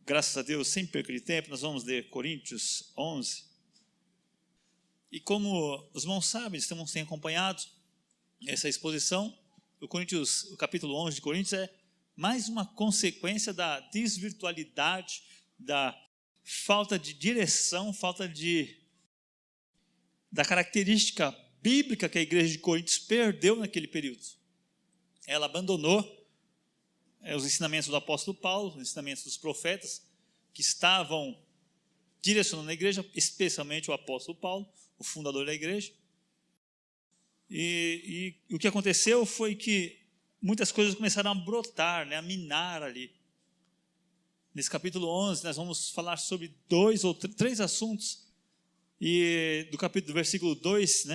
Graças a Deus, sem perca de tempo, nós vamos ler Coríntios 11. E como os irmãos sabem, estamos têm acompanhado essa exposição, o capítulo 11 de Coríntios é mais uma consequência da desvirtualidade, da falta de direção, da característica bíblica que a igreja de Coríntios perdeu naquele período. Ela abandonou os ensinamentos do apóstolo Paulo, os ensinamentos dos profetas, que estavam direcionando a igreja, especialmente o apóstolo Paulo, o fundador da igreja. E o que aconteceu foi que muitas coisas começaram a brotar, a minar ali. Nesse capítulo 11, nós vamos falar sobre 2 ou 3 assuntos, e do versículo 2,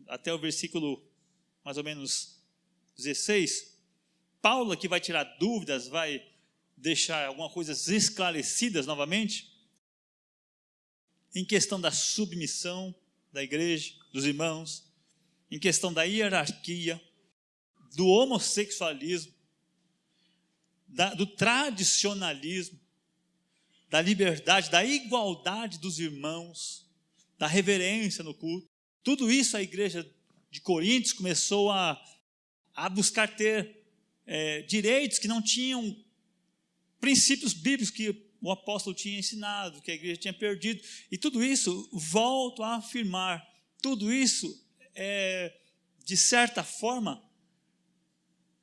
até o versículo mais ou menos 16, Paulo aqui vai tirar dúvidas, vai deixar algumas coisas esclarecidas novamente, em questão da submissão da igreja, dos irmãos, em questão da hierarquia, do homossexualismo, do tradicionalismo, da liberdade, da igualdade dos irmãos, da reverência no culto. Tudo isso a igreja de Coríntios começou a buscar ter direitos que não tinham princípios bíblicos que o apóstolo tinha ensinado, que a igreja tinha perdido. E tudo isso, volto a afirmar, tudo isso, de certa forma,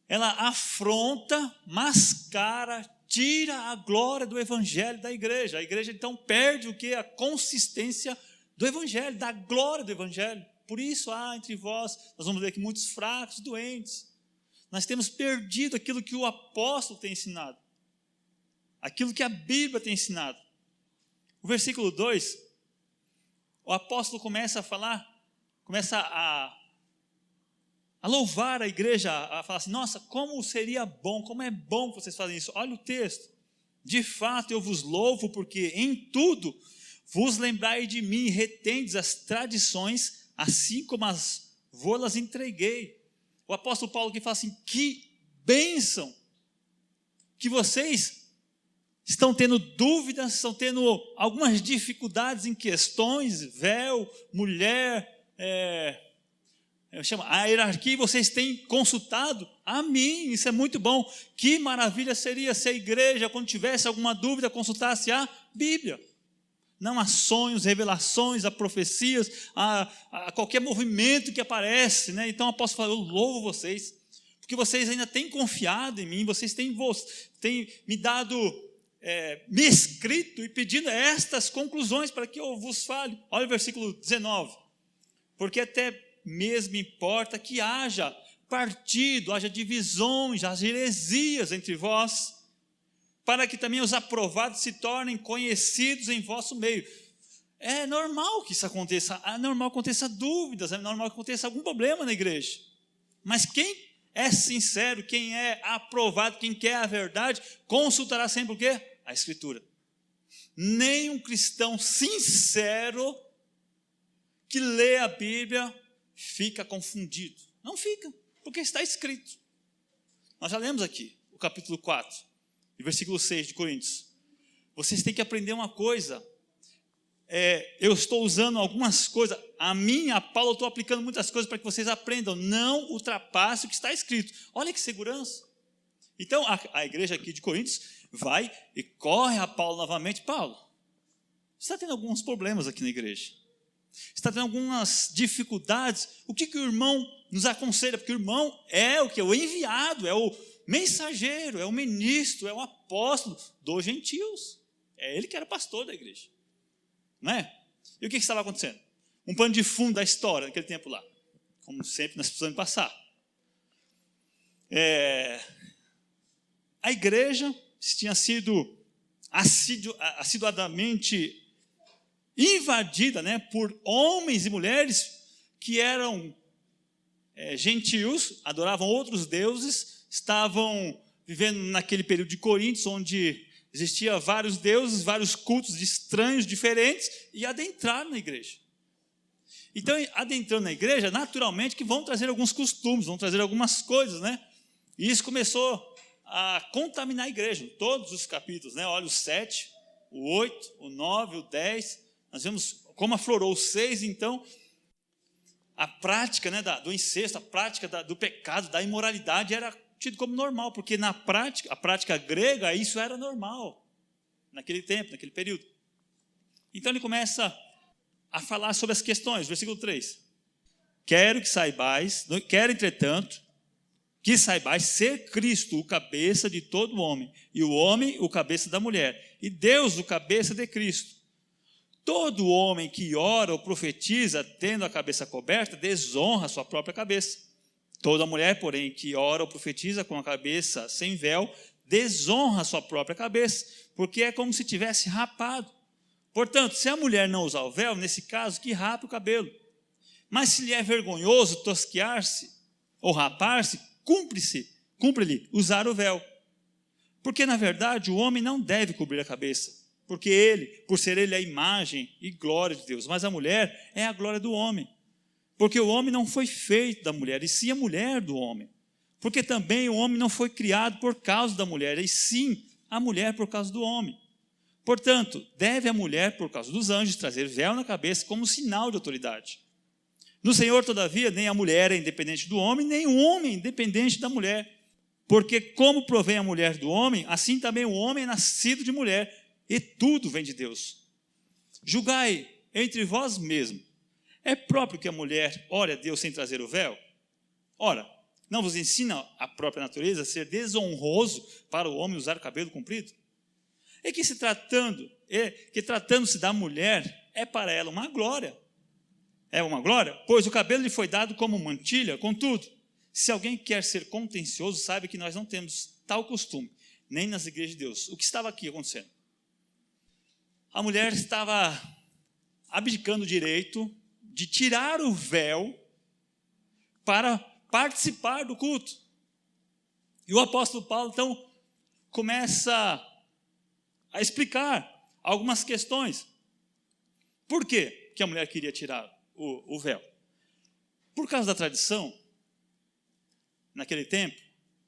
ela afronta, mascara, tira a glória do evangelho da igreja. A igreja então perde o que? A consistência do evangelho, da glória do evangelho. Por isso há entre vós, nós vamos ver aqui, muitos fracos, doentes. Nós temos perdido aquilo que o apóstolo tem ensinado, aquilo que a Bíblia tem ensinado. O versículo 2, o apóstolo começa a falar, começa a louvar a igreja, a falar assim: nossa, como seria bom, como é bom que vocês fazem isso. Olha o texto: de fato eu vos louvo, porque em tudo vos lembrai de mim e retendes as tradições, assim como vou-las entreguei. O apóstolo Paulo aqui fala assim: que bênção que vocês estão tendo dúvidas, estão tendo algumas dificuldades em questões, véu, mulher, a hierarquia, vocês têm consultado a mim. Isso é muito bom. Que maravilha seria se a igreja, quando tivesse alguma dúvida, consultasse a Bíblia, não a sonhos, revelações, a profecias, a qualquer movimento que aparece, Então eu posso falar: eu louvo vocês, porque vocês ainda têm confiado em mim, vocês têm me dado, me escrito e pedindo estas conclusões para que eu vos fale. Olha o versículo 19: porque até mesmo importa que haja partido, haja divisões, haja heresias entre vós, para que também os aprovados se tornem conhecidos em vosso meio. É normal que isso aconteça, é normal que aconteça dúvidas, é normal que aconteça algum problema na igreja. Mas quem é sincero, quem é aprovado, quem quer a verdade, consultará sempre o quê? A Escritura. Nem um cristão sincero que lê a Bíblia fica confundido. Não fica, porque está escrito. Nós já lemos aqui o capítulo 4. E versículo 6 de Coríntios. Vocês têm que aprender uma coisa. Eu estou usando algumas coisas. A Paulo, eu estou aplicando muitas coisas para que vocês aprendam. Não ultrapasse o que está escrito. Olha que segurança. Então, a igreja aqui de Coríntios vai e corre a Paulo novamente. Paulo, você está tendo alguns problemas aqui na igreja. Está tendo algumas dificuldades. O que o irmão nos aconselha? Porque o irmão é o que? O enviado, é o mensageiro, é o ministro, é o apóstolo dos gentios. É ele que era pastor da igreja, não é? E o que estava acontecendo? Um pano de fundo da história naquele tempo lá, como sempre nós precisamos passar. A igreja tinha sido assiduadamente invadida, por homens e mulheres que eram gentios, adoravam outros deuses, estavam vivendo naquele período de Coríntios, onde existia vários deuses, vários cultos de estranhos diferentes, e adentraram na igreja. Então, adentrando na igreja, naturalmente que vão trazer alguns costumes, vão trazer algumas coisas, E isso começou a contaminar a igreja, em todos os capítulos, Olha o 7, o 8, o 9, o 10, nós vemos como aflorou o 6, então, a prática, né, do incesto, a prática do pecado, da imoralidade era tido como normal, porque na prática, a prática grega, isso era normal, naquele tempo, naquele período. Então ele começa a falar sobre as questões, versículo 3. Quero, entretanto, que saibais ser Cristo o cabeça de todo homem, e o homem o cabeça da mulher, e Deus o cabeça de Cristo. Todo homem que ora ou profetiza, tendo a cabeça coberta, desonra a sua própria cabeça. Toda mulher, porém, que ora ou profetiza com a cabeça sem véu, desonra a sua própria cabeça, porque é como se tivesse rapado. Portanto, se a mulher não usar o véu, nesse caso, que rape o cabelo. Mas se lhe é vergonhoso tosquear-se ou rapar-se, cumpre-lhe usar o véu. Porque, na verdade, o homem não deve cobrir a cabeça, porque ele, por ser ele a imagem e glória de Deus, mas a mulher é a glória do homem. Porque o homem não foi feito da mulher, e sim a mulher do homem. Porque também o homem não foi criado por causa da mulher, e sim a mulher por causa do homem. Portanto, deve a mulher, por causa dos anjos, trazer véu na cabeça como sinal de autoridade. No Senhor, todavia, nem a mulher é independente do homem, nem o homem é independente da mulher. Porque como provém a mulher do homem, assim também o homem é nascido de mulher, e tudo vem de Deus. Julgai entre vós mesmos. É próprio que a mulher ore a Deus sem trazer o véu? Ora, não vos ensina a própria natureza a ser desonroso para o homem usar cabelo comprido? É que tratando-se da mulher, é para ela uma glória. É uma glória? Pois o cabelo lhe foi dado como mantilha. Contudo, se alguém quer ser contencioso, sabe que nós não temos tal costume, nem nas igrejas de Deus. O que estava aqui acontecendo? A mulher estava abdicando o direito de tirar o véu para participar do culto. E o apóstolo Paulo, então, começa a explicar algumas questões. Por quê que a mulher queria tirar o véu? Por causa da tradição, naquele tempo,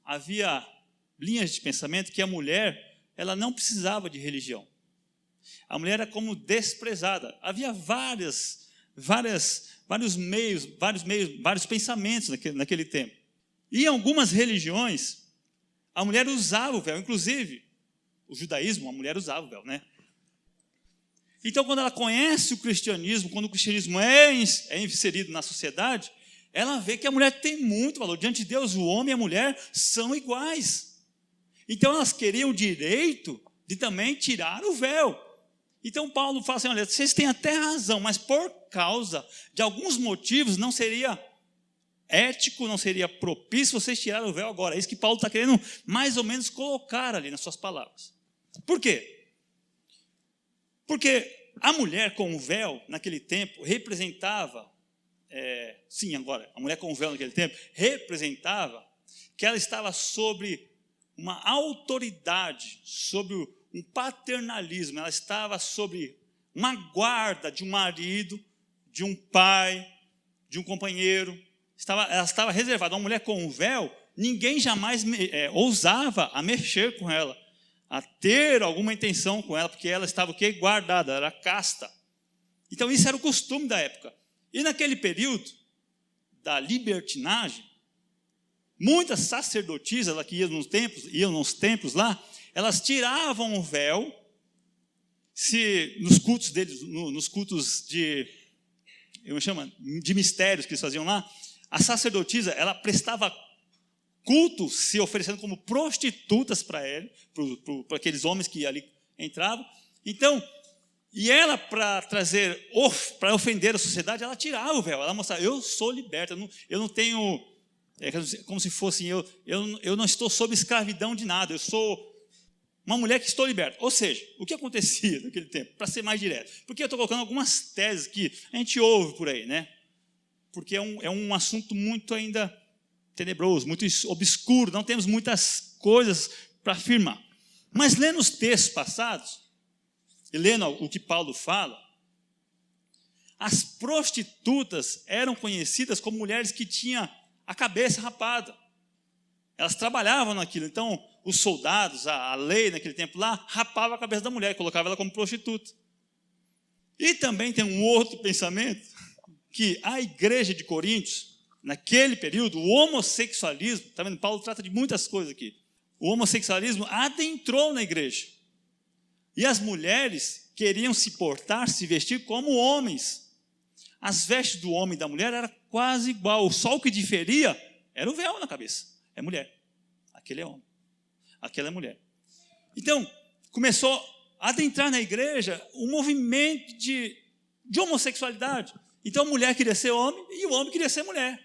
havia linhas de pensamento que a mulher, ela não precisava de religião. A mulher era como desprezada. Havia vários pensamentos naquele tempo. E em algumas religiões, a mulher usava o véu, inclusive o judaísmo, a mulher usava o véu, né? Então, quando ela conhece o cristianismo, quando o cristianismo é inserido na sociedade, ela vê que a mulher tem muito valor. Diante de Deus, o homem e a mulher são iguais. Então, elas queriam o direito de também tirar o véu. Então, Paulo fala assim, olha, vocês têm até razão, mas por causa de alguns motivos, não seria ético, não seria propício vocês tirarem o véu agora. É isso que Paulo está querendo mais ou menos colocar ali nas suas palavras. Por quê? Porque a mulher com o véu, naquele tempo, representava, a mulher com o véu naquele tempo, representava que ela estava sobre uma autoridade, sobre um paternalismo, ela estava sobre uma guarda de um marido, de um pai, de um companheiro, ela estava reservada. Uma mulher com o véu, ninguém jamais ousava a mexer com ela, a ter alguma intenção com ela, porque ela estava o quê? Guardada, era casta. Então isso era o costume da época. E naquele período da libertinagem, muitas sacerdotisas que iam nos templos lá, elas tiravam o véu, nos cultos deles, nos cultos de mistérios que eles faziam lá, a sacerdotisa, ela prestava culto, se oferecendo como prostitutas para ele, para aqueles homens que ali entravam. Então, e ela, para ofender a sociedade, ela tirava o véu, ela mostrava, eu sou liberta, eu não tenho, como se fosse, eu não estou sob escravidão de nada, eu sou uma mulher que estou liberta. Ou seja, o que acontecia naquele tempo, para ser mais direto? Porque eu estou colocando algumas teses que a gente ouve por aí, né? Porque é um assunto muito ainda tenebroso, muito obscuro, não temos muitas coisas para afirmar. Mas lendo os textos passados, e lendo o que Paulo fala, as prostitutas eram conhecidas como mulheres que tinham a cabeça rapada. Elas trabalhavam naquilo. Então, os soldados, a lei naquele tempo lá, rapava a cabeça da mulher e colocava ela como prostituta. E também tem um outro pensamento, que a igreja de Coríntios, naquele período, o homossexualismo, está vendo? Paulo trata de muitas coisas aqui. O homossexualismo adentrou na igreja. E as mulheres queriam se portar, se vestir como homens. As vestes do homem e da mulher eram quase igual. Só o que diferia era o véu na cabeça. É mulher. Aquele é homem. Aquela é mulher. Então, começou a adentrar na igreja um movimento de homossexualidade. Então, a mulher queria ser homem e o homem queria ser mulher.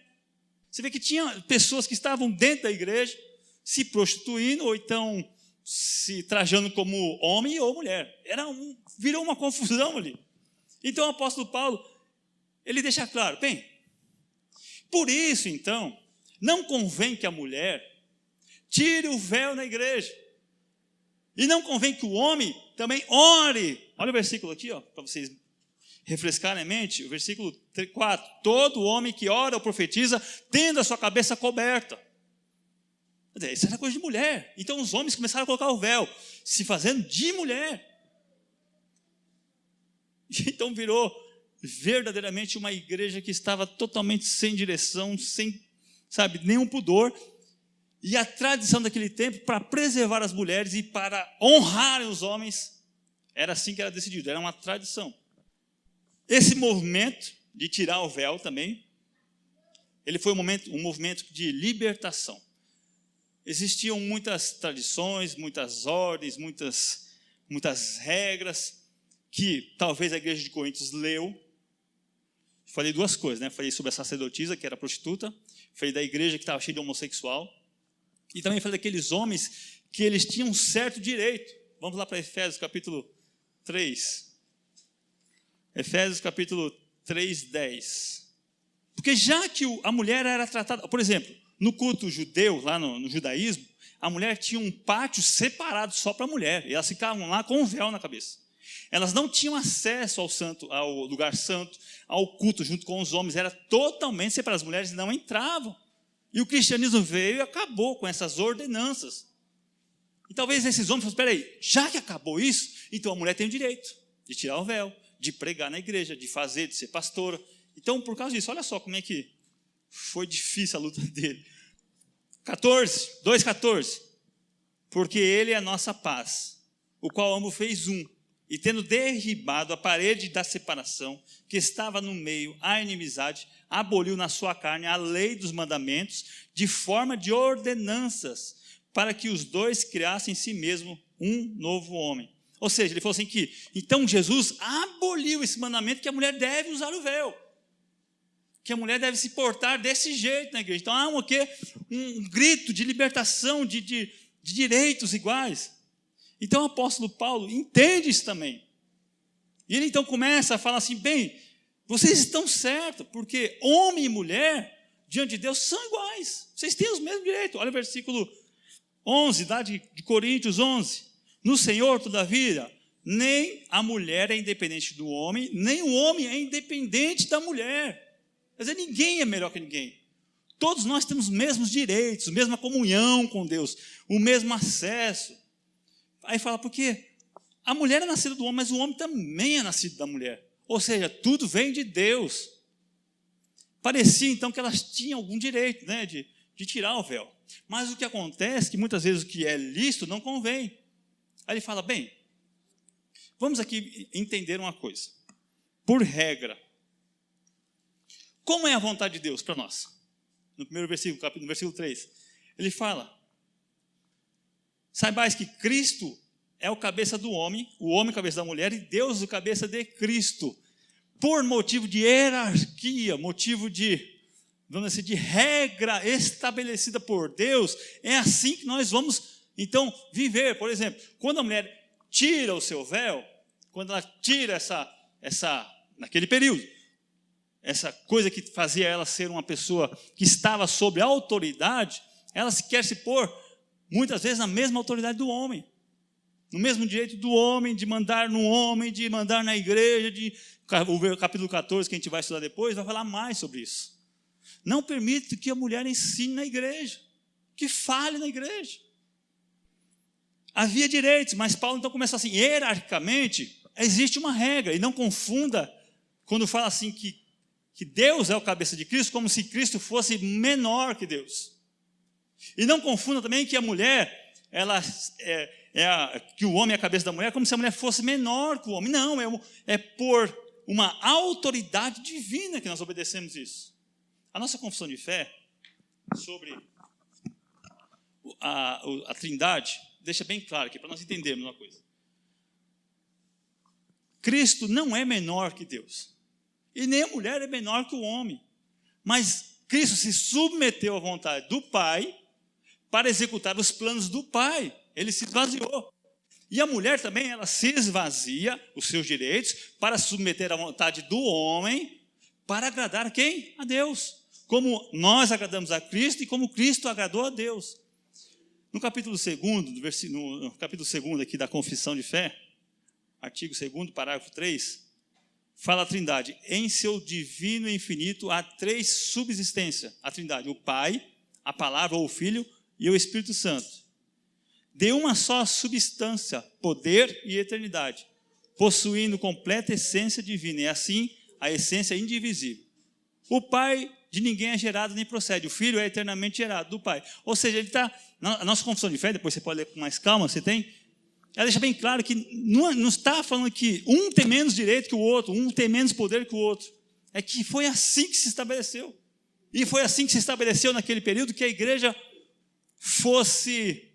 Você vê que tinha pessoas que estavam dentro da igreja se prostituindo ou então se trajando como homem ou mulher. Virou uma confusão ali. Então, o apóstolo Paulo, ele deixa claro, bem, por isso, então, não convém que a mulher tire o véu na igreja. E não convém que o homem também ore. Olha o versículo aqui, para vocês refrescarem a mente. O versículo 4. Todo homem que ora ou profetiza, tendo a sua cabeça coberta. Isso era coisa de mulher. Então os homens começaram a colocar o véu, se fazendo de mulher. Então virou verdadeiramente uma igreja que estava totalmente sem direção, sem, nenhum pudor. E a tradição daquele tempo, para preservar as mulheres e para honrar os homens, era assim que era decidido, era uma tradição. Esse movimento de tirar o véu também, ele foi um movimento de libertação. Existiam muitas tradições, muitas ordens, muitas regras, que talvez a igreja de Coríntios leu. Falei duas coisas, né? Falei sobre a sacerdotisa, que era prostituta, falei da igreja que estava cheia de homossexual, e também falei daqueles homens que eles tinham um certo direito. Vamos lá para Efésios capítulo 3. Efésios capítulo 3, 10. Porque já que a mulher era tratada... Por exemplo, no culto judeu, lá no judaísmo, a mulher tinha um pátio separado só para a mulher. E elas ficavam lá com um véu na cabeça. Elas não tinham acesso ao lugar santo, ao culto junto com os homens. Era totalmente separado. As mulheres não entravam. E o cristianismo veio e acabou com essas ordenanças. E talvez esses homens falem, espera aí, já que acabou isso, então a mulher tem o direito de tirar o véu, de pregar na igreja, de ser pastora. Então, por causa disso, olha só como é que foi difícil a luta dele. 2,14. Porque ele é a nossa paz, o qual ambos fez um, e tendo derribado a parede da separação, que estava no meio, a inimizade, aboliu na sua carne a lei dos mandamentos, de forma de ordenanças, para que os dois criassem em si mesmo um novo homem. Ou seja, ele falou assim que, então Jesus aboliu esse mandamento que a mulher deve usar o véu. Que a mulher deve se portar desse jeito na igreja. Então há um grito de libertação, de direitos iguais. Então o apóstolo Paulo entende isso também. E ele então começa a falar assim, bem, vocês estão certos, porque homem e mulher, diante de Deus, são iguais. Vocês têm os mesmos direitos. Olha o versículo 11, de Coríntios 11. No Senhor, todavia, nem a mulher é independente do homem, nem o homem é independente da mulher. Quer dizer, ninguém é melhor que ninguém. Todos nós temos os mesmos direitos, a mesma comunhão com Deus, o mesmo acesso. Aí fala, porque a mulher é nascida do homem, mas o homem também é nascido da mulher. Ou seja, tudo vem de Deus. Parecia, então, que elas tinham algum direito, né, de tirar o véu. Mas o que acontece é que muitas vezes o que é lícito não convém. Aí ele fala, bem, vamos aqui entender uma coisa. Por regra, como é a vontade de Deus para nós? No primeiro versículo, no versículo 3, ele fala, saibais que Cristo é o cabeça do homem, o homem cabeça da mulher, e Deus o cabeça de Cristo. Por motivo de hierarquia, motivo de regra estabelecida por Deus, é assim que nós vamos, então, viver. Por exemplo, quando a mulher tira o seu véu, quando ela tira naquele período, essa coisa que fazia ela ser uma pessoa que estava sob autoridade, ela quer se pôr, muitas vezes, na mesma autoridade do homem. No mesmo direito do homem, de mandar no homem, de mandar na igreja, o capítulo 14, que a gente vai estudar depois, vai falar mais sobre isso. Não permite que a mulher ensine na igreja, que fale na igreja. Havia direitos, mas Paulo então começa assim, hierarquicamente, existe uma regra, e não confunda quando fala assim que Deus é o cabeça de Cristo, como se Cristo fosse menor que Deus. E não confunda também que a mulher, que o homem é a cabeça da mulher, como se a mulher fosse menor que o homem. Não, é por uma autoridade divina que nós obedecemos isso. A nossa confissão de fé sobre a Trindade deixa bem claro aqui, para nós entendermos uma coisa. Cristo não é menor que Deus. E nem a mulher é menor que o homem. Mas Cristo se submeteu à vontade do Pai para executar os planos do Pai. Ele se esvaziou. E a mulher também, ela se esvazia, os seus direitos, para submeter à vontade do homem, para agradar quem? A Deus. Como nós agradamos a Cristo e como Cristo agradou a Deus. No capítulo 2, no capítulo 2 aqui da Confissão de Fé, artigo 2º, parágrafo 3, fala a Trindade. Em seu divino e infinito há 3 subsistências. A Trindade, o Pai, a Palavra ou o Filho e o Espírito Santo. De uma só substância, poder e eternidade, possuindo completa essência divina, e assim a essência indivisível. O Pai de ninguém é gerado nem procede, o Filho é eternamente gerado do Pai. Ou seja, ele está, a nossa confissão de fé, depois você pode ler com mais calma, você tem, ela deixa bem claro que não está falando que um tem menos direito que o outro, um tem menos poder que o outro. É que foi assim que se estabeleceu. E foi assim que se estabeleceu naquele período que a igreja fosse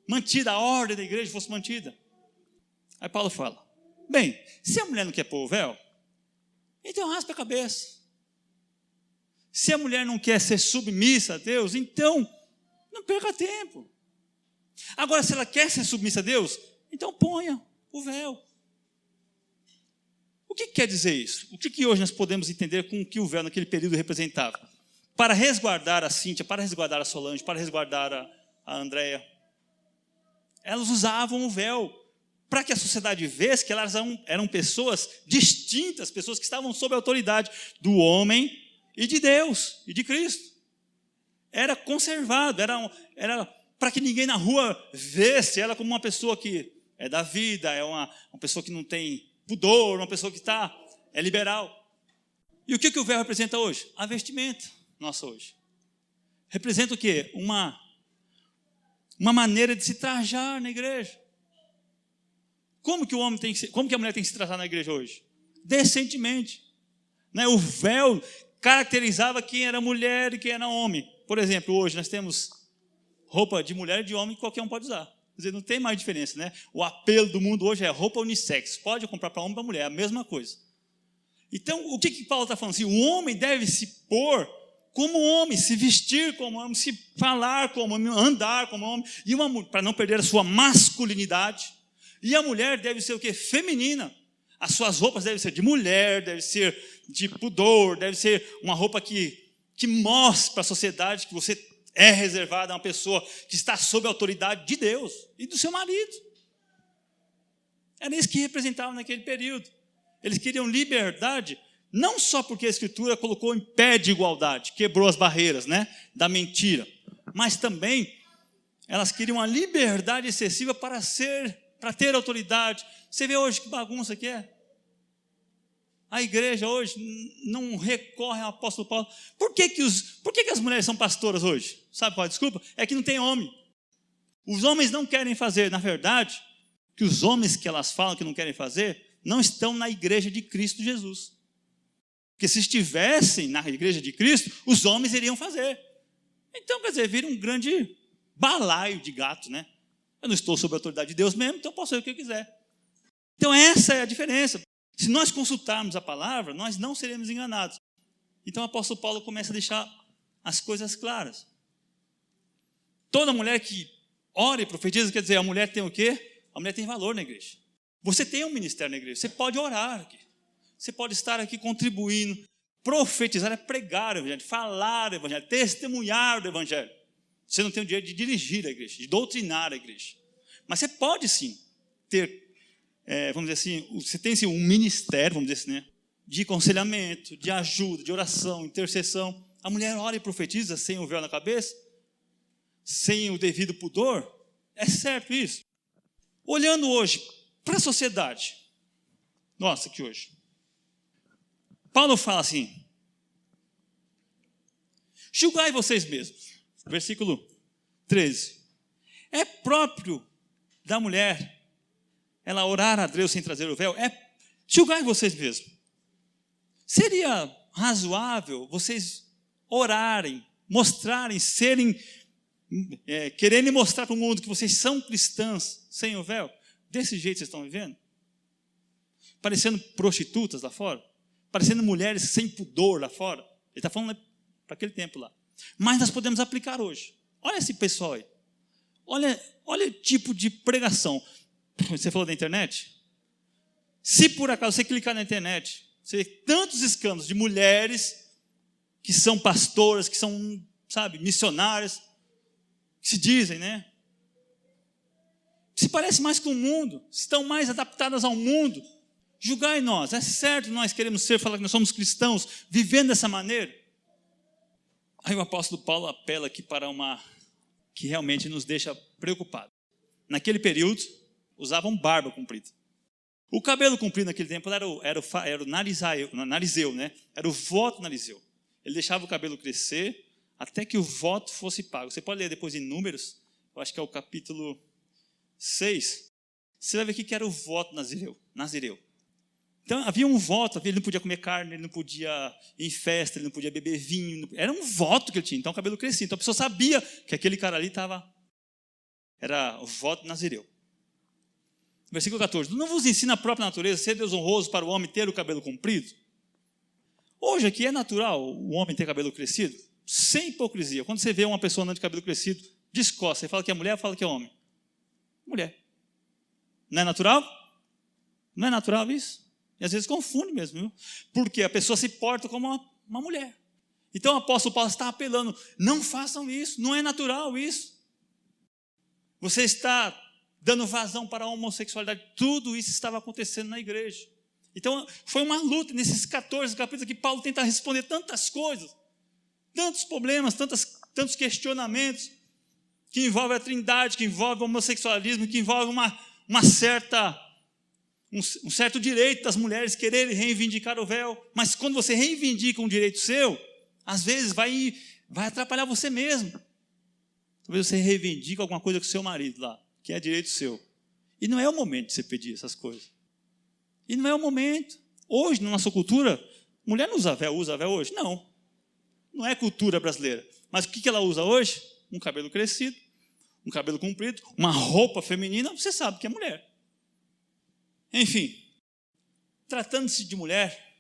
mantida, a ordem da igreja fosse mantida. Aí Paulo fala, bem, se a mulher não quer pôr o véu, então raspa a cabeça. Se a mulher não quer ser submissa a Deus, então não perca tempo. Agora, se ela quer ser submissa a Deus, então ponha o véu. O que quer dizer isso? O que hoje nós podemos entender com o que o véu naquele período representava? Para resguardar a Cíntia, para resguardar a Solange, para resguardar a Andréia, elas usavam o véu para que a sociedade visse que elas eram pessoas distintas, pessoas que estavam sob a autoridade do homem e de Deus, e de Cristo. Era conservado, era para que ninguém na rua visse ela como uma pessoa que é da vida, é uma pessoa que não tem pudor, uma pessoa que é liberal. E o que o véu representa hoje? A vestimenta nossa hoje. Representa o quê? Uma maneira de se trajar na igreja. Como que a mulher tem que se tratar na igreja hoje? Decentemente. Né? O véu caracterizava quem era mulher e quem era homem. Por exemplo, hoje nós temos roupa de mulher e de homem que qualquer um pode usar. Quer dizer, não tem mais diferença, né? O apelo do mundo hoje é roupa unissex. Pode comprar para homem e para mulher, é a mesma coisa. Então, o que Paulo está falando? Assim, o homem deve se pôr como homem, se vestir como homem, se falar como homem, andar como homem, para não perder a sua masculinidade. E a mulher deve ser o quê? Feminina. As suas roupas devem ser de mulher, deve ser de pudor, deve ser uma roupa que mostre para a sociedade que você é reservada a uma pessoa que está sob a autoridade de Deus e do seu marido. Era isso que representava naquele período. Eles queriam liberdade, não só porque a Escritura colocou em pé de igualdade, quebrou as barreiras, né, da mentira, mas também elas queriam a liberdade excessiva para ter autoridade. Você vê hoje que bagunça que é? A igreja hoje não recorre ao apóstolo Paulo. Por que as mulheres são pastoras hoje? Sabe qual é a desculpa? É que não tem homem. Os homens não querem fazer, na verdade, que os homens que elas falam que não querem fazer, não estão na igreja de Cristo Jesus. Porque se estivessem na igreja de Cristo, os homens iriam fazer. Então, quer dizer, vira um grande balaio de gato, né? Eu não estou sob a autoridade de Deus mesmo, então eu posso fazer o que eu quiser. Então essa é a diferença. Se nós consultarmos a palavra, nós não seremos enganados. Então o apóstolo Paulo começa a deixar as coisas claras. Toda mulher que ora e profetiza, quer dizer, a mulher tem o quê? A mulher tem valor na igreja. Você tem um ministério na igreja, você pode orar aqui. Você pode estar aqui contribuindo, profetizar é pregar o evangelho, falar o evangelho, testemunhar o evangelho. Você não tem o direito de dirigir a igreja, de doutrinar a igreja. Mas você pode sim ter, vamos dizer assim, você tem sim um ministério, vamos dizer assim, né, de aconselhamento, de ajuda, de oração, intercessão. A mulher ora e profetiza sem o véu na cabeça, sem o devido pudor. É certo isso. Olhando hoje para a sociedade, nossa, que hoje, Paulo fala assim: julgai vocês mesmos, versículo 13, é próprio da mulher ela orar a Deus sem trazer o véu? Julgai vocês mesmos. Seria razoável vocês orarem, mostrarem, quererem mostrar para o mundo que vocês são cristãs sem o véu? Desse jeito vocês estão vivendo? Parecendo prostitutas lá fora? Parecendo mulheres sem pudor lá fora? Ele está falando para aquele tempo lá. Mas nós podemos aplicar hoje. Olha esse pessoal aí. Olha o tipo de pregação. Você falou da internet? Se por acaso você clicar na internet, você vê tantos escândalos de mulheres que são pastoras, que são, missionárias, que se dizem, né? Se parece mais com o mundo, estão mais adaptadas ao mundo. Julgai nós, é certo nós queremos falar que nós somos cristãos, vivendo dessa maneira? Aí o apóstolo Paulo apela aqui para que realmente nos deixa preocupados. Naquele período, usavam barba comprida. O cabelo comprido naquele tempo era o narizeu, né? Era o voto narizeu. Ele deixava o cabelo crescer até que o voto fosse pago. Você pode ler depois em Números, eu acho que é o capítulo 6. Você vai ver o que era o voto nazireu. Então havia um voto, ele não podia comer carne, ele não podia ir em festa, ele não podia beber vinho. Era um voto que ele tinha, então o cabelo crescia. Então a pessoa sabia que aquele cara ali era o voto nazireu. Versículo 14. Não vos ensina a própria natureza ser Deus honroso para o homem ter o cabelo comprido? Hoje aqui é natural o homem ter cabelo crescido? Sem hipocrisia. Quando você vê uma pessoa andando de cabelo crescido, descosta. Você fala que é mulher ou fala que é homem? Mulher. Não é natural? Não é natural isso? E às vezes confunde mesmo, viu? Porque a pessoa se porta como uma mulher. Então o apóstolo Paulo está apelando, não façam isso, não é natural isso. Você está dando vazão para a homossexualidade. Tudo isso estava acontecendo na igreja. Então foi uma luta nesses 14 capítulos que Paulo tenta responder tantas coisas, tantos problemas, tantos questionamentos que envolvem a trindade, que envolvem o homossexualismo, que envolvem um certo direito das mulheres quererem reivindicar o véu. Mas quando você reivindica um direito seu, às vezes vai atrapalhar você mesmo. Talvez você reivindique alguma coisa com o seu marido lá, que é direito seu. E não é o momento de você pedir essas coisas. E não é o momento. Hoje, na nossa cultura, mulher não usa véu hoje? Não. Não é cultura brasileira. Mas o que ela usa hoje? Um cabelo crescido, um cabelo comprido, uma roupa feminina, você sabe que é mulher. Enfim, tratando-se de mulher,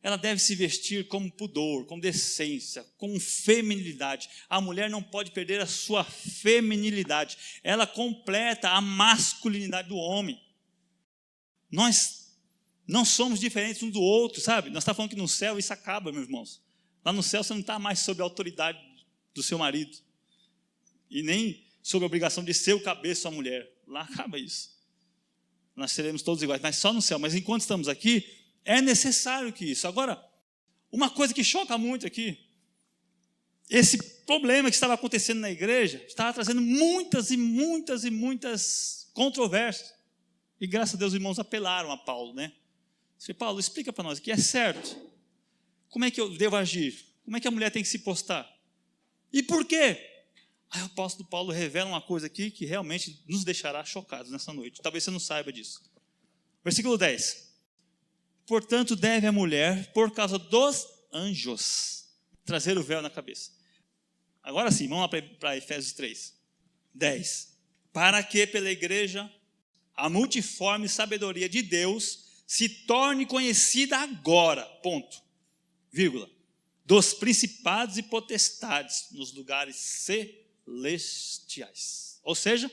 ela deve se vestir com pudor, com decência, com feminilidade. A mulher não pode perder a sua feminilidade. Ela completa a masculinidade do homem. Nós não somos diferentes um do outro, sabe? Nós estamos falando que no céu isso acaba, meus irmãos. Lá no céu você não está mais sob a autoridade do seu marido. E nem sob a obrigação de ser o cabeça da mulher. Lá acaba isso. Nós seremos todos iguais, mas só no céu. Mas enquanto estamos aqui, é necessário que isso. Agora, uma coisa que choca muito aqui, esse problema que estava acontecendo na igreja, estava trazendo muitas controvérsias. E graças a Deus os irmãos apelaram a Paulo, né? Disse, Paulo, explica para nós o que é certo. Como é que eu devo agir? Como é que a mulher tem que se postar? E por quê? Aí o apóstolo Paulo revela uma coisa aqui que realmente nos deixará chocados nessa noite. Talvez você não saiba disso. Versículo 10. Portanto, deve a mulher, por causa dos anjos, trazer o véu na cabeça. Agora sim, vamos lá para Efésios 3. 10. Para que pela igreja a multiforme sabedoria de Deus se torne conhecida agora, ponto, vírgula, dos principados e potestades nos lugares celestiais. Ou seja,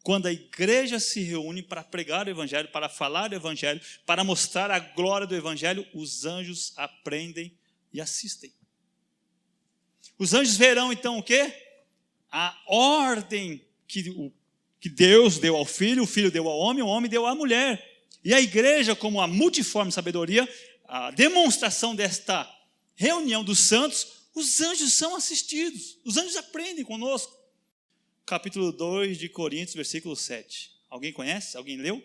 quando a igreja se reúne para pregar o evangelho, para falar do evangelho, para mostrar a glória do evangelho, os anjos aprendem e assistem. Os anjos verão então o quê? A ordem que Deus deu ao filho, o filho deu ao homem, o homem deu à mulher. E a igreja, como a multiforme sabedoria, a demonstração desta reunião dos santos, os anjos são assistidos, os anjos aprendem conosco. Capítulo 2 de Coríntios, versículo 7. Alguém conhece? Alguém leu?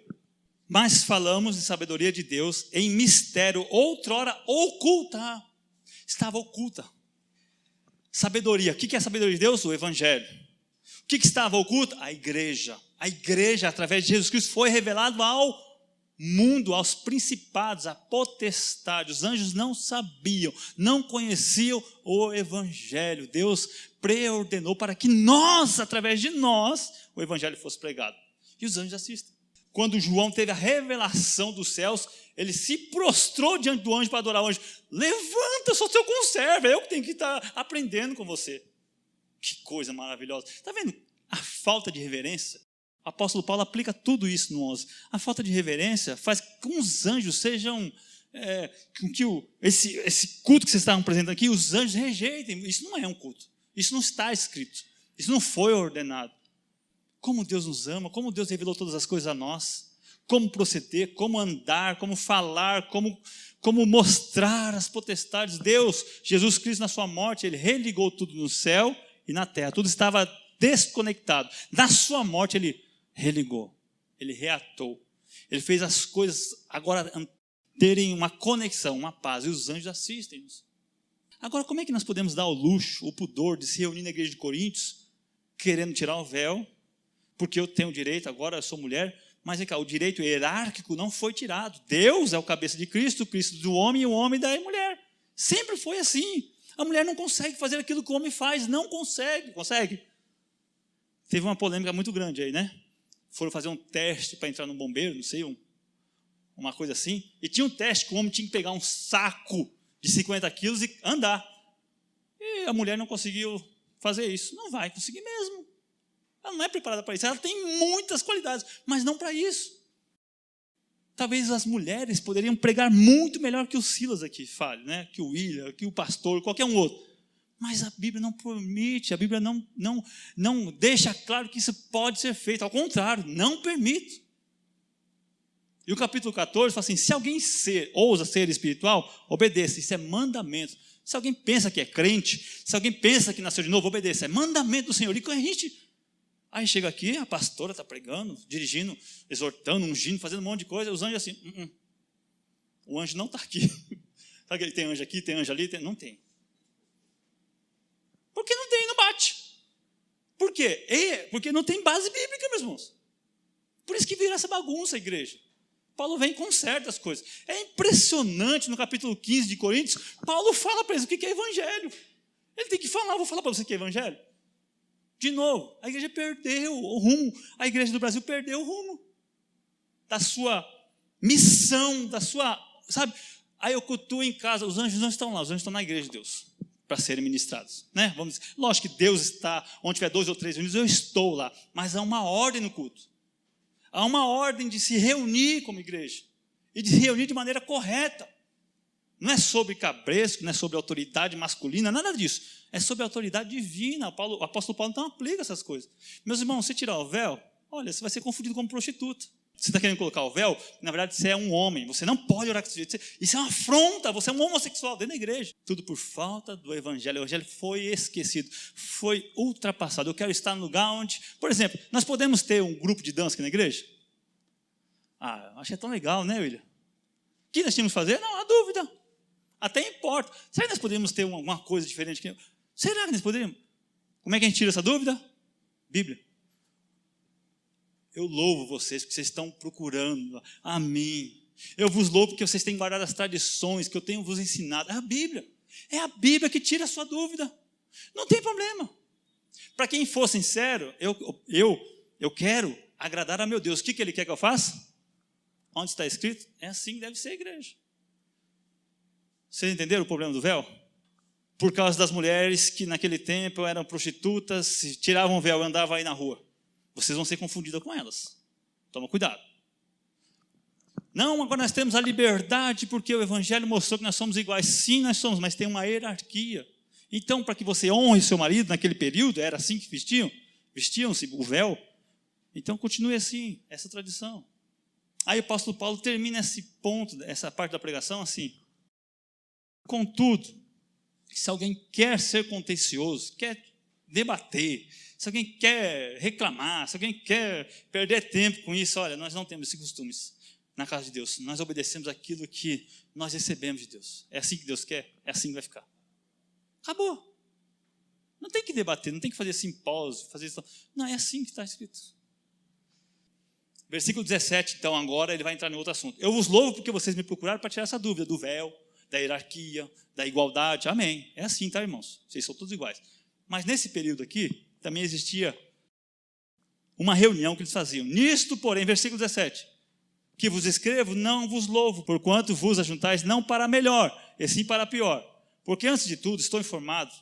Mas falamos de sabedoria de Deus em mistério, outrora oculta. Estava oculta. Sabedoria. O que é a sabedoria de Deus? O Evangelho. O que estava oculto? A igreja. A igreja, através de Jesus Cristo, foi revelado ao mundo, aos principados, à potestade. Os anjos não sabiam, não conheciam o Evangelho. Deus preordenou para que nós, através de nós, o Evangelho fosse pregado. E os anjos assistem. Quando João teve a revelação dos céus, ele se prostrou diante do anjo para adorar o anjo. Levanta, eu sou teu conservo, é eu que tenho que estar aprendendo com você. Que coisa maravilhosa. Está vendo a falta de reverência? O apóstolo Paulo aplica tudo isso no 11. A falta de reverência faz com que os anjos sejam, com que esse culto que vocês estavam apresentando aqui, os anjos rejeitem. Isso não é um culto. Isso não está escrito. Isso não foi ordenado. Como Deus nos ama, como Deus revelou todas as coisas a nós. Como proceder, como andar, como falar, como mostrar as potestades. Deus, Jesus Cristo na sua morte, Ele religou tudo no céu e na terra. Tudo estava desconectado. Na sua morte Ele religou, Ele reatou. Ele fez as coisas agora terem uma conexão, uma paz. E os anjos assistem-nos. Agora, como é que nós podemos dar o luxo, o pudor de se reunir na igreja de Coríntios, querendo tirar o véu, porque eu tenho direito, agora eu sou mulher, mas é que o direito hierárquico não foi tirado. Deus é o cabeça de Cristo, Cristo do homem e o homem da mulher. Sempre foi assim. A mulher não consegue fazer aquilo que o homem faz, não consegue. Consegue? Teve uma polêmica muito grande aí, né? Foram fazer um teste para entrar no bombeiro, não sei, uma coisa assim. E tinha um teste que o homem tinha que pegar um saco de 50 quilos e andar. E a mulher não conseguiu fazer isso. Não vai conseguir mesmo. Ela não é preparada para isso. Ela tem muitas qualidades, mas não para isso. Talvez as mulheres poderiam pregar muito melhor que o Silas aqui fale, né? Que o William, que o pastor, qualquer um outro. Mas a Bíblia não permite, a Bíblia não deixa claro que isso pode ser feito. Ao contrário, não permite. E o capítulo 14 fala assim, se alguém ousa ser espiritual, obedeça. Isso é mandamento. Se alguém pensa que é crente, se alguém pensa que nasceu de novo, obedeça. É mandamento do Senhor. E a gente... Aí chega aqui, a pastora está pregando, dirigindo, exortando, ungindo, fazendo um monte de coisa. Os anjos assim, o anjo não está aqui. Sabe que tem anjo aqui, tem anjo ali? Não tem. Por que não tem? Não bate. Por quê? Porque não tem base bíblica, meus irmãos. Por isso que vira essa bagunça a igreja. Paulo vem com certas coisas. É impressionante, no capítulo 15 de Coríntios, Paulo fala para eles o que é evangelho. Ele tem que falar, vou falar para você o que é evangelho. De novo, a igreja perdeu o rumo. A igreja do Brasil perdeu o rumo da sua missão, da sua, sabe? Aí eu cultuo em casa, os anjos não estão lá, os anjos estão na igreja de Deus, para serem ministrados, né? Vamos dizer, lógico que Deus está, onde tiver 2 ou 3 reunidos, eu estou lá, mas há uma ordem no culto. Há uma ordem de se reunir como igreja, e de se reunir de maneira correta. Não é sobre cabresco, não é sobre autoridade masculina, nada disso. É sobre autoridade divina. O apóstolo Paulo então aplica essas coisas. Meus irmãos, se tirar o véu, olha, você vai ser confundido como prostituta. Você está querendo colocar o véu, na verdade você é um homem. Você não pode orar com esse jeito. Isso é uma afronta, você é um homossexual dentro da igreja. Tudo por falta do evangelho. O evangelho foi esquecido, foi ultrapassado. Eu quero estar no lugar onde, por exemplo, nós podemos ter um grupo de dança aqui na igreja? Achei tão legal, né, William? O que nós tínhamos que fazer? Não, há dúvida. Até importa. Será que nós poderíamos ter alguma coisa diferente? Será que nós poderíamos? Como é que a gente tira essa dúvida? Bíblia. Eu louvo vocês porque vocês estão procurando a mim. Eu vos louvo porque vocês têm guardado as tradições que eu tenho vos ensinado. É a Bíblia. É a Bíblia que tira a sua dúvida. Não tem problema. Para quem for sincero, eu quero agradar a meu Deus. O que Ele quer que eu faça? Onde está escrito? É assim que deve ser a igreja. Vocês entenderam o problema do véu? Por causa das mulheres que naquele tempo eram prostitutas, tiravam o véu e andavam aí na rua. Vocês vão ser confundidos com elas. Toma cuidado. Não, agora nós temos a liberdade porque o evangelho mostrou que nós somos iguais. Sim, nós somos, mas tem uma hierarquia. Então, para que você honre seu marido naquele período, era assim que vestiam-se o véu. Então, continue assim, essa tradição. Aí o apóstolo Paulo termina esse ponto, essa parte da pregação assim. Contudo, se alguém quer ser contencioso, quer debater, se alguém quer reclamar, se alguém quer perder tempo com isso, olha, nós não temos esses costumes na casa de Deus. Nós obedecemos aquilo que nós recebemos de Deus. É assim que Deus quer, é assim que vai ficar. Acabou. Não tem que debater, não tem que fazer simpósio, fazer isso. Não, é assim que está escrito. Versículo 17, então, agora ele vai entrar em outro assunto. Eu vos louvo porque vocês me procuraram para tirar essa dúvida do véu, da hierarquia, da igualdade. Amém. É assim, tá, irmãos? Vocês são todos iguais. Mas nesse período aqui, também existia uma reunião que eles faziam. Nisto, porém, versículo 17, que vos escrevo, não vos louvo, porquanto vos ajuntais não para melhor, e sim para pior. Porque, antes de tudo, estou informado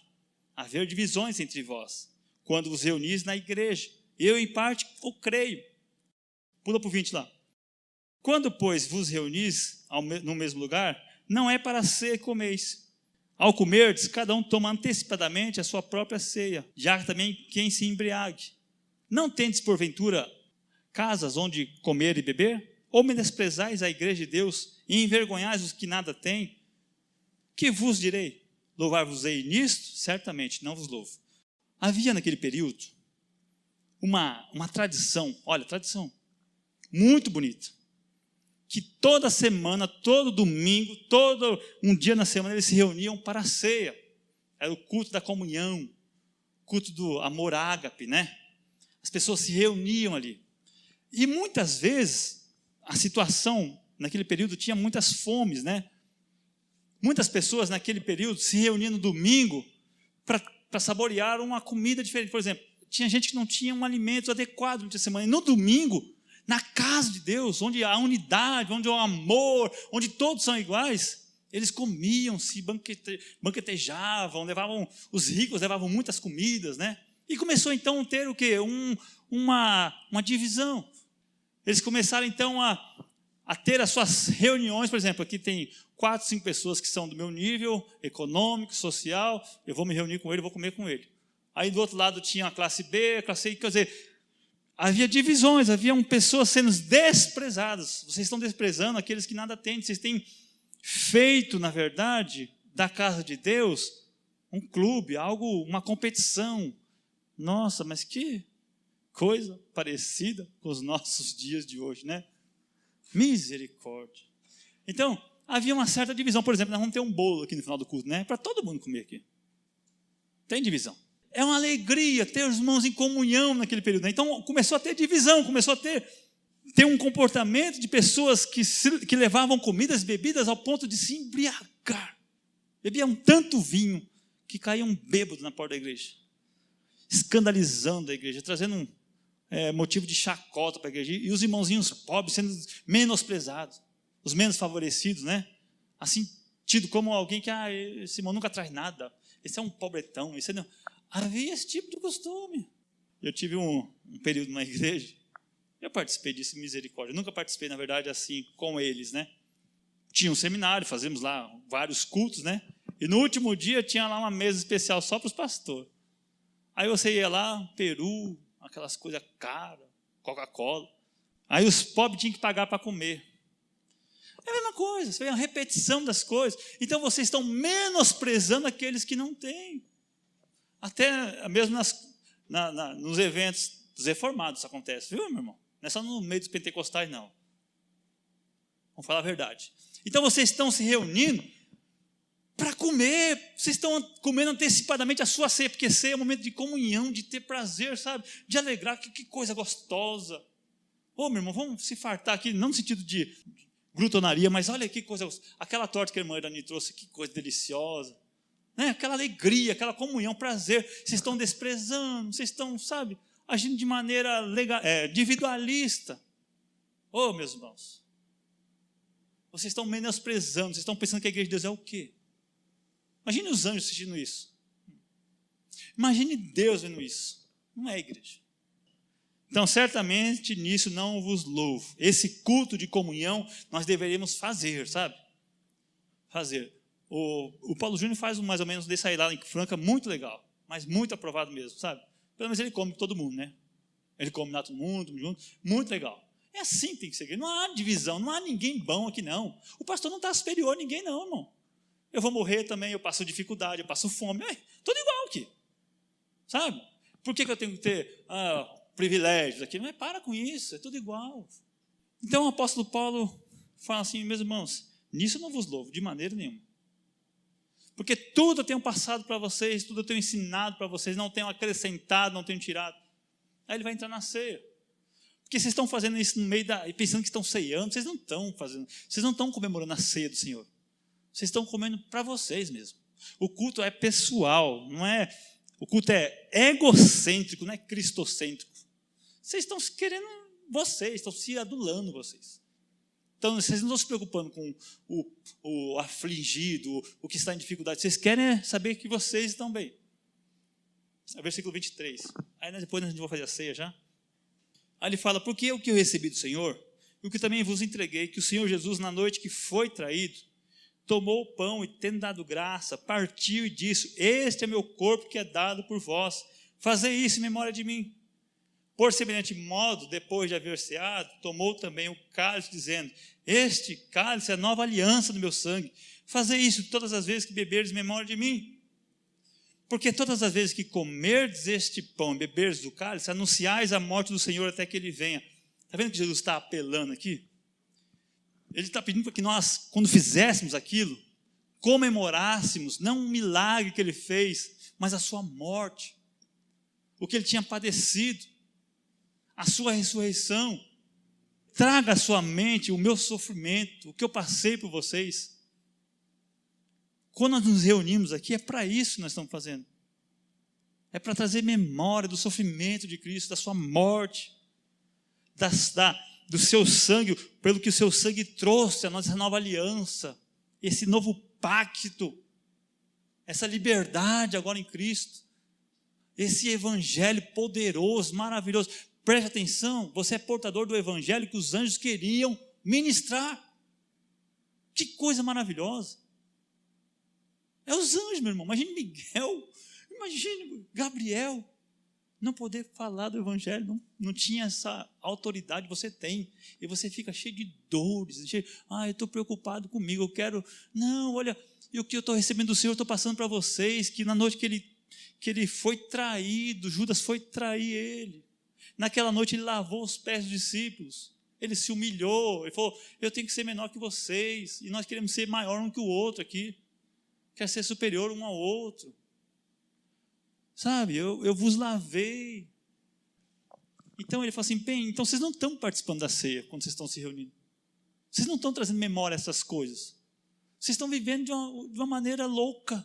haver divisões entre vós, quando vos reunis na igreja. Eu, em parte, o creio. Pula para o 20 lá. Quando, pois, vos reunis no mesmo lugar, não é para ser e comeis. Ao comerdes, cada um toma antecipadamente a sua própria ceia, já também quem se embriague. Não tendes, porventura, casas onde comer e beber? Ou menosprezais a igreja de Deus e envergonhais os que nada têm? Que vos direi? Louvar-vos-ei nisto? Certamente, não vos louvo. Havia naquele período uma tradição, olha, tradição, muito bonita, que toda semana, todo domingo, todo um dia na semana, eles se reuniam para a ceia. Era o culto da comunhão, culto do amor ágape, né? As pessoas se reuniam ali. E muitas vezes, a situação naquele período tinha muitas fomes, né? Muitas pessoas naquele período se reuniam no domingo para saborear uma comida diferente. Por exemplo, tinha gente que não tinha um alimento adequado durante a semana. E no domingo, na casa de Deus, onde há unidade, onde há o amor, onde todos são iguais, eles comiam, se banquetejavam, os ricos levavam muitas comidas, né? E começou então a ter o quê? Uma divisão. Eles começaram então a ter as suas reuniões. Por exemplo, aqui tem 4, 5 pessoas que são do meu nível econômico, social, eu vou me reunir com ele, vou comer com ele. Aí do outro lado tinha a classe B, a classe C, quer dizer, havia divisões, haviam pessoas sendo desprezadas. Vocês estão desprezando aqueles que nada têm. Vocês têm feito, na verdade, da casa de Deus um clube, algo, uma competição. Nossa, mas que coisa parecida com os nossos dias de hoje, né? Misericórdia. Então, havia uma certa divisão. Por exemplo, nós vamos ter um bolo aqui no final do culto, né? Para todo mundo comer aqui. Tem divisão. É uma alegria ter os irmãos em comunhão naquele período, né? Então, começou a ter divisão, começou a ter um comportamento de pessoas que levavam comidas, bebidas ao ponto de se embriagar. Bebiam tanto vinho que caíam bêbados na porta da igreja, escandalizando a igreja, trazendo motivo de chacota para a igreja, e os irmãozinhos pobres sendo menosprezados, os menos favorecidos, né? Assim, tido como alguém que, esse irmão nunca traz nada, esse é um pobretão, esse não. Havia esse tipo de costume. Eu tive um período na igreja, eu participei disso, misericórdia, eu nunca participei, na verdade, assim, com eles, né? Tinha um seminário, fazíamos lá vários cultos, né? E no último dia tinha lá uma mesa especial só para os pastores. Aí você ia lá, peru, aquelas coisas caras, Coca-Cola. Aí os pobres tinham que pagar para comer. É a mesma coisa, isso é uma repetição das coisas. Então vocês estão menosprezando aqueles que não têm. Até mesmo nos eventos dos reformados isso acontece, viu, meu irmão? Não é só no meio dos pentecostais, não. Vamos falar a verdade. Então vocês estão se reunindo para comer, vocês estão comendo antecipadamente a sua ceia, porque ceia é um momento de comunhão, de ter prazer, sabe? De alegrar, que coisa gostosa. Ô, meu irmão, vamos se fartar aqui, não no sentido de glutonaria, mas olha que coisa gostosa. Aquela torta que a irmã Irani trouxe, que coisa deliciosa. Né? Aquela alegria, aquela comunhão, prazer. Vocês estão desprezando, vocês estão, sabe, agindo de maneira individualista. Ô, meus irmãos, vocês estão menosprezando, vocês estão pensando que a igreja de Deus é o quê? Imagine os anjos assistindo isso. Imagine Deus vendo isso. Não é igreja. Então, certamente, nisso não vos louvo. Esse culto de comunhão nós deveríamos fazer, sabe? Fazer. O Paulo Júnior faz mais ou menos desse aí lá em Franca, muito legal. Mas muito aprovado mesmo, sabe? Pelo menos ele come com todo mundo, né? Ele come lá todo mundo, junto. Muito legal. É assim que tem que ser. Não há divisão, não há ninguém bom aqui, não. O pastor não está superior a ninguém, não, irmão. Eu vou morrer também, eu passo dificuldade, eu passo fome. Tudo igual aqui. Sabe? Por que eu tenho que ter privilégios aqui? Mas para com isso, é tudo igual. Então o apóstolo Paulo fala assim, meus irmãos, nisso eu não vos louvo, de maneira nenhuma. Porque tudo eu tenho passado para vocês, tudo eu tenho ensinado para vocês, não tenho acrescentado, não tenho tirado. Aí ele vai entrar na ceia. Porque vocês estão fazendo isso no meio e pensando que estão ceando, vocês não estão fazendo, vocês não estão comemorando a ceia do Senhor. Vocês estão comendo para vocês mesmo. O culto é pessoal, não é? O culto é egocêntrico, não é cristocêntrico. Vocês estão querendo vocês, estão se adulando vocês. Então, vocês não estão se preocupando com o afligido, o que está em dificuldade. Vocês querem saber que vocês estão bem. Versículo 23. Aí depois a gente vai fazer a ceia já. Aí ele fala, porque o que eu recebi do Senhor, e o que também vos entreguei, que o Senhor Jesus, na noite que foi traído, tomou o pão e, tendo dado graça, partiu e disse, este é meu corpo que é dado por vós. Fazei isso em memória de mim. Por semelhante modo, depois de haver ceado, tomou também o cálice, dizendo, este cálice é a nova aliança do meu sangue. Fazei isso todas as vezes que beberdes em memória de mim. Porque todas as vezes que comerdes este pão e beberdes do cálice, anunciais a morte do Senhor até que Ele venha. Está vendo que Jesus está apelando aqui? Ele está pedindo para que nós, quando fizéssemos aquilo, comemorássemos, não um milagre que Ele fez, mas a sua morte, o que Ele tinha padecido, a sua ressurreição. Traga à sua mente o meu sofrimento, o que eu passei por vocês. Quando nós nos reunimos aqui, é para isso que nós estamos fazendo. É para trazer memória do sofrimento de Cristo, da sua morte, do seu sangue, pelo que o seu sangue trouxe a nossa nova aliança, esse novo pacto, essa liberdade agora em Cristo, esse evangelho poderoso, maravilhoso. Preste atenção, você é portador do evangelho que os anjos queriam ministrar. Que coisa maravilhosa. É os anjos, meu irmão. Imagine Miguel, imagine Gabriel, não poder falar do evangelho, não tinha essa autoridade, você tem, e você fica cheio de dores, eu estou preocupado comigo, eu quero, não, olha, e o que eu estou recebendo do Senhor, eu estou passando para vocês, que na noite que ele foi traído, Judas foi trair ele, naquela noite ele lavou os pés dos discípulos, ele se humilhou, ele falou, eu tenho que ser menor que vocês, e nós queremos ser maior um que o outro aqui, quer ser superior um ao outro, sabe, eu vos lavei. Então ele fala assim, bem, então vocês não estão participando da ceia, quando vocês estão se reunindo, vocês não estão trazendo memória a essas coisas, vocês estão vivendo de uma maneira louca.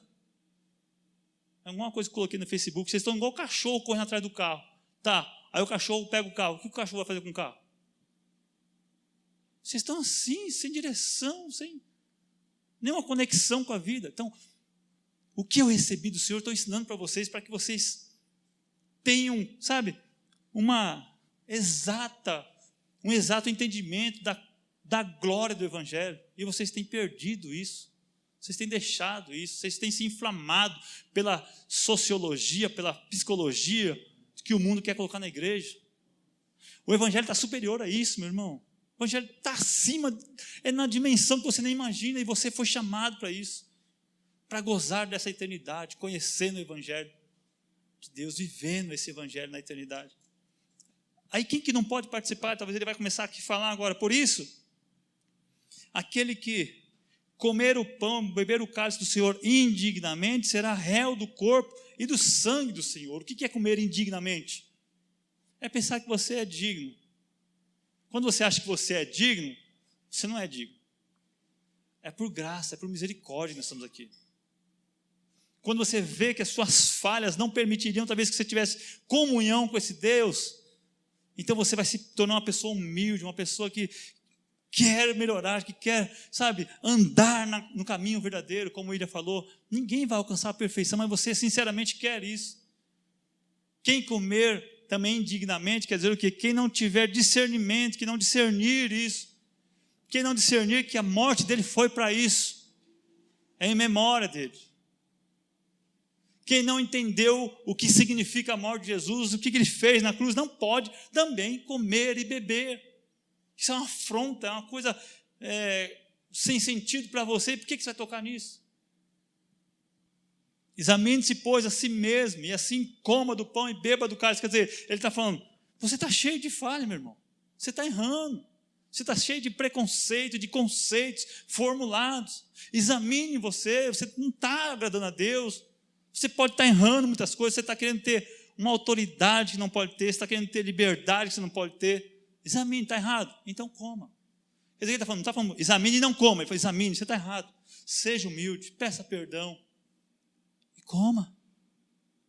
Alguma coisa que eu coloquei no Facebook, vocês estão igual o cachorro correndo atrás do carro, tá, aí o cachorro pega o carro, o que o cachorro vai fazer com o carro? Vocês estão assim, sem direção, sem nenhuma conexão com a vida. Então, o que eu recebi do Senhor, estou ensinando para que vocês tenham, sabe, um exato entendimento da glória do Evangelho, e vocês têm perdido isso, vocês têm deixado isso, vocês têm se inflamado pela sociologia, pela psicologia que o mundo quer colocar na igreja. O Evangelho está superior a isso, meu irmão. O Evangelho está acima, é na dimensão que você nem imagina, e você foi chamado para isso, para gozar dessa eternidade, conhecendo o Evangelho de Deus, vivendo esse Evangelho na eternidade. Aí quem que não pode participar, talvez ele vai começar aqui a falar agora, por isso, aquele que comer o pão, beber o cálice do Senhor indignamente, será réu do corpo e do sangue do Senhor. O que é comer indignamente? É pensar que você é digno. Quando você acha que você é digno, você não é digno. É por graça, é por misericórdia que nós estamos aqui. Quando você vê que as suas falhas não permitiriam, talvez, que você tivesse comunhão com esse Deus, então você vai se tornar uma pessoa humilde, uma pessoa que quer melhorar, que quer, sabe, andar no caminho verdadeiro, como o Ilha falou. Ninguém vai alcançar a perfeição, mas você sinceramente quer isso. Quem comer também indignamente, quer dizer o quê? Quem não tiver discernimento, que não discernir isso, quem não discernir que a morte dele foi para isso, é em memória dele. Quem não entendeu o que significa a morte de Jesus, o que ele fez na cruz, não pode também comer e beber. Isso é uma afronta, é uma coisa sem sentido para você. Por que você vai tocar nisso? Examine-se, pois, a si mesmo, e assim coma do pão e beba do cálice. Quer dizer, ele está falando, você está cheio de falha, meu irmão. Você está errando. Você está cheio de preconceito, de conceitos formulados. Examine você não está agradando a Deus. Você pode estar errando muitas coisas, você está querendo ter uma autoridade que não pode ter, você está querendo ter liberdade que você não pode ter. Examine, está errado? Então coma. Quer dizer, ele está falando, não está falando, examine e não coma. Ele falou, examine, você está errado. Seja humilde, peça perdão. E coma.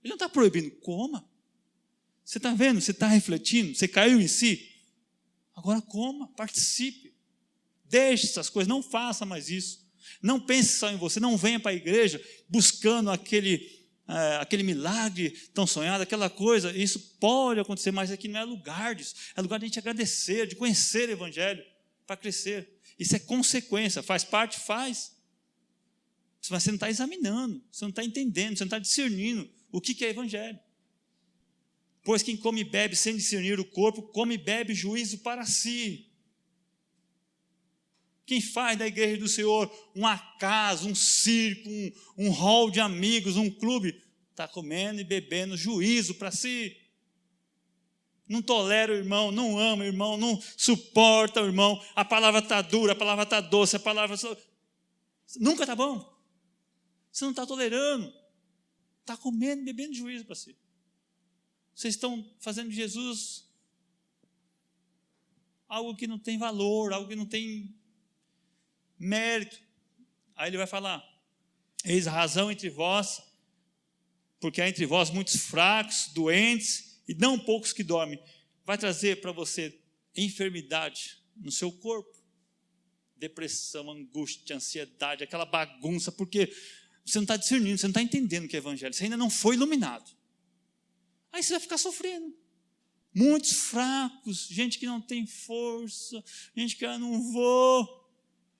Ele não está proibindo, coma. Você está vendo, você está refletindo, você caiu em si. Agora coma, participe. Deixe essas coisas, não faça mais isso. Não pense só em você, não venha para a igreja buscando aquele milagre tão sonhado, aquela coisa. Isso pode acontecer, mas aqui não é lugar disso. É lugar de a gente agradecer, de conhecer o Evangelho, para crescer. Isso é consequência, faz parte, faz. Mas você não está examinando, você não está entendendo, você não está discernindo o que é Evangelho. Pois quem come e bebe sem discernir o corpo, come e bebe juízo para si. Quem faz da igreja do Senhor uma casa, um circo, um hall de amigos, um clube, está comendo e bebendo juízo para si. Não tolera o irmão, não ama o irmão, não suporta o irmão. A palavra está dura, a palavra está doce, a palavra nunca está bom. Você não está tolerando. Está comendo e bebendo juízo para si. Vocês estão fazendo de Jesus algo que não tem valor, algo que não tem mérito. Aí ele vai falar, eis a razão entre vós, porque há entre vós muitos fracos, doentes, e não poucos que dormem. Vai trazer para você enfermidade no seu corpo, depressão, angústia, ansiedade, aquela bagunça, porque você não está discernindo, você não está entendendo o que é evangelho, você ainda não foi iluminado. Aí você vai ficar sofrendo. Muitos fracos, gente que não tem força, gente que não vou,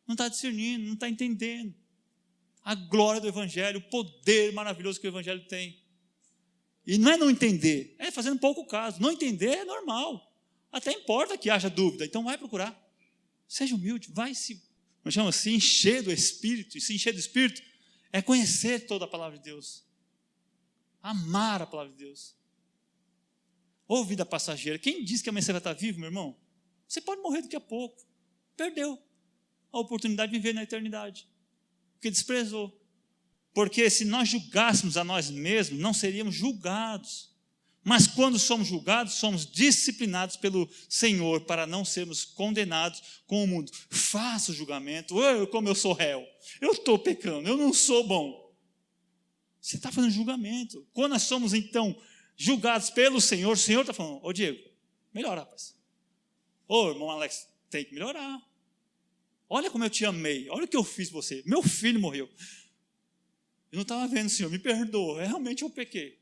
não está discernindo, não está entendendo a glória do Evangelho, o poder maravilhoso que o Evangelho tem. E não é não entender, é fazendo pouco caso. Não entender é normal, até importa que haja dúvida, então vai procurar. Seja humilde, vai se encher do Espírito, e se encher do Espírito é conhecer toda a palavra de Deus, amar a palavra de Deus. Ou vida passageira. Quem diz que amanhã você vai estar vivo, meu irmão? Você pode morrer daqui a pouco. Perdeu a oportunidade de viver na eternidade, porque desprezou. Porque se nós julgássemos a nós mesmos, não seríamos julgados. Mas quando somos julgados, somos disciplinados pelo Senhor para não sermos condenados com o mundo. Faça o julgamento. Como eu sou réu, eu estou pecando, eu não sou bom. Você está fazendo julgamento. Quando nós somos então julgados pelo Senhor, o Senhor está falando, ô Diego, melhora, rapaz. Ô irmão Alex, tem que melhorar. Olha como eu te amei, olha o que eu fiz por você. Meu filho morreu. Eu não estava vendo, Senhor, me perdoa, realmente eu pequei.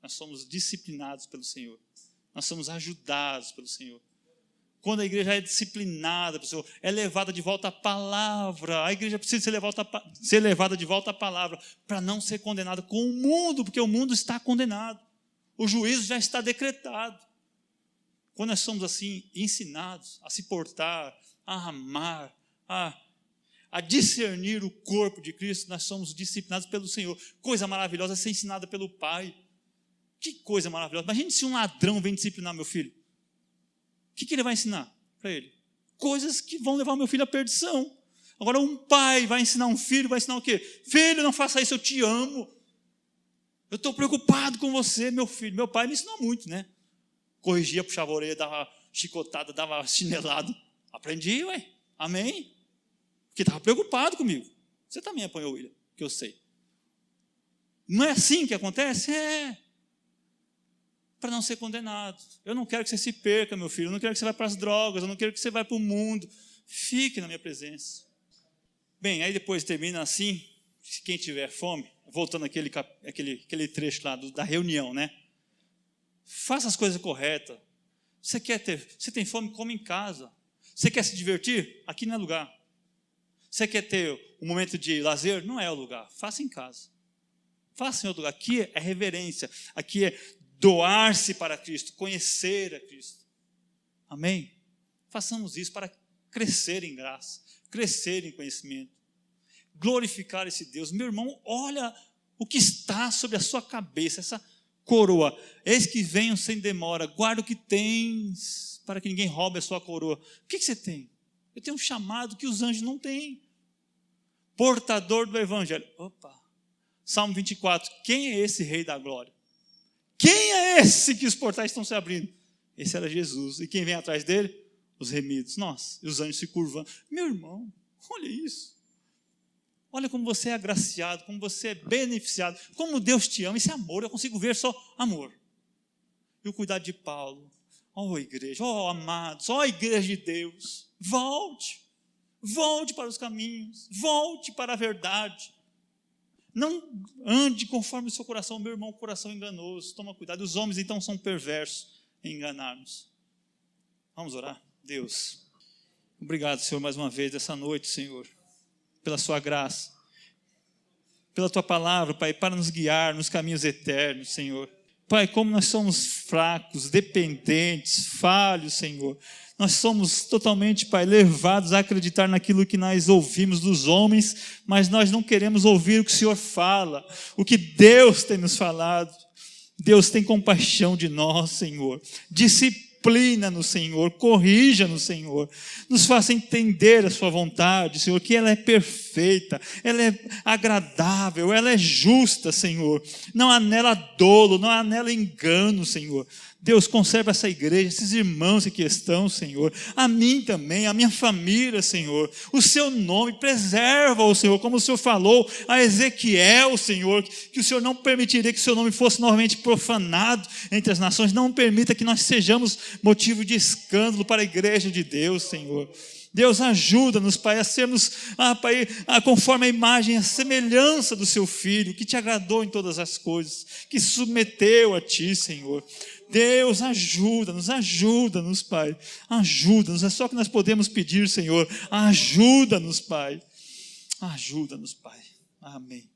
Nós somos disciplinados pelo Senhor. Nós somos ajudados pelo Senhor. Quando a igreja é disciplinada pelo Senhor, é levada de volta à palavra. A igreja precisa ser levada de volta à palavra para não ser condenada com o mundo, porque o mundo está condenado. O juízo já está decretado. Quando nós somos assim ensinados a se portar, a amar, a discernir o corpo de Cristo, nós somos disciplinados pelo Senhor. Coisa maravilhosa é ser ensinada pelo Pai. Que coisa maravilhosa. Imagine se um ladrão vem disciplinar meu filho. O que ele vai ensinar para ele? Coisas que vão levar meu filho à perdição. Agora um pai vai ensinar um filho, vai ensinar o quê? Filho, não faça isso, eu te amo. Eu estou preocupado com você, meu filho. Meu pai me ensinou muito, né? Corrigia, puxava a orelha, dava chicotada, dava chinelado. Aprendi, ué. Amém? Porque estava preocupado comigo. Você também apanhou, William, que eu sei. Não é assim que acontece? É. Para não ser condenado. Eu não quero que você se perca, meu filho. Eu não quero que você vá para as drogas. Eu não quero que você vá para o mundo. Fique na minha presença. Bem, aí depois termina assim. Se quem tiver fome, voltando aquele trecho lá da reunião, né? Faça as coisas corretas. Você tem fome, come em casa. Você quer se divertir? Aqui não é lugar. Você quer ter um momento de lazer? Não é o lugar. Faça em casa. Faça em outro lugar. Aqui é reverência. Aqui é doar-se para Cristo, conhecer a Cristo. Amém? Façamos isso para crescer em graça, crescer em conhecimento, glorificar esse Deus. Meu irmão, olha o que está sobre a sua cabeça, essa coroa. Eis que venho sem demora, guarda o que tens, para que ninguém roube a sua coroa. O que você tem? Eu tenho um chamado que os anjos não têm. Portador do evangelho. Opa, Salmo 24, quem é esse rei da glória? Quem é esse que os portais estão se abrindo? Esse era Jesus. E quem vem atrás dele? Os remidos. Nós. E os anjos se curvando. Meu irmão, olha isso. Olha como você é agraciado, como você é beneficiado, como Deus te ama. Esse amor, eu consigo ver só amor. E o cuidado de Paulo. Ó igreja, ó amados, ó igreja de Deus. Volte para os caminhos, volte para a verdade. Não ande conforme o seu coração, meu irmão, coração enganoso. Toma cuidado, os homens então são perversos em enganar-nos. Vamos orar? Deus, obrigado, Senhor, mais uma vez, essa noite, Senhor, pela sua graça, pela tua palavra, Pai, para nos guiar nos caminhos eternos, Senhor. Pai, como nós somos fracos, dependentes, falhos, Senhor. Nós somos totalmente, Pai, levados a acreditar naquilo que nós ouvimos dos homens, mas nós não queremos ouvir o que o Senhor fala, o que Deus tem nos falado. Deus tem compaixão de nós, Senhor. Disciplina-nos, Senhor. Corrija-nos, Senhor. Nos faça entender a sua vontade, Senhor, que ela é perfeita, ela é agradável, ela é justa, Senhor. Não há nela dolo, não há nela engano, Senhor. Deus, conserva essa igreja, esses irmãos que estão, Senhor, a mim também, a minha família, Senhor, o seu nome, preserva-o, Senhor, como o Senhor falou a Ezequiel, Senhor, que o Senhor não permitiria que o seu nome fosse novamente profanado entre as nações, não permita que nós sejamos motivo de escândalo para a igreja de Deus, Senhor. Deus, ajuda-nos, Pai, a sermos, Pai, conforme a imagem, a semelhança do seu Filho, que te agradou em todas as coisas, que se submeteu a ti, Senhor. Deus, ajuda-nos, Pai, ajuda-nos, é só o que nós podemos pedir, Senhor, ajuda-nos, Pai, amém.